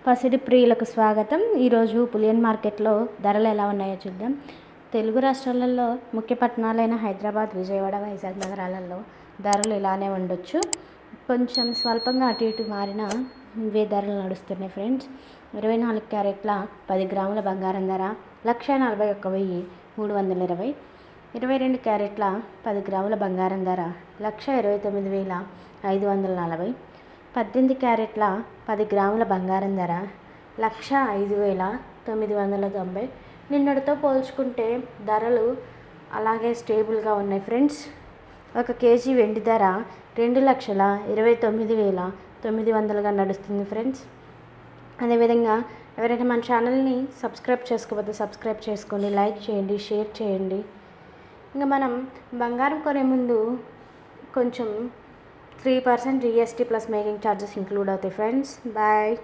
పసిడి ప్రియులకు స్వాగతం. ఈరోజు బులియన్ మార్కెట్లో ధరలు ఎలా ఉన్నాయో చూద్దాం. తెలుగు రాష్ట్రాలలో ముఖ్య పట్టణాలైన హైదరాబాద్, విజయవాడ, వైజాగ్ నగరాలలో ధరలు ఇలానే ఉండొచ్చు. కొంచెం స్వల్పంగా అటు ఇటు మారిన ఇవే ధరలు నడుస్తున్నాయి ఫ్రెండ్స్. 24 క్యారెట్ల 10 గ్రాముల బంగారం ధర 1,41,320. 22 క్యారెట్ల 10 గ్రాముల బంగారం ధర 1,29,540. 18 క్యారెట్ల 10 గ్రాముల బంగారం ధర 1,05,990. నిన్నటితో పోల్చుకుంటే ధరలు అలాగే స్టేబుల్గా ఉన్నాయి ఫ్రెండ్స్. 1 కేజీ వెండి ధర 2,29,900గా నడుస్తుంది ఫ్రెండ్స్. అదేవిధంగా ఎవరైనా మన ఛానల్ని సబ్స్క్రైబ్ చేసుకోవద్దు, సబ్స్క్రైబ్ చేసుకోండి, లైక్ చేయండి, షేర్ చేయండి. ఇంకా మనం బంగారం కొనే ముందు కొంచెం 3% GST plus making charges include అవుతాయి ఫ్రెండ్స్. బాయ్.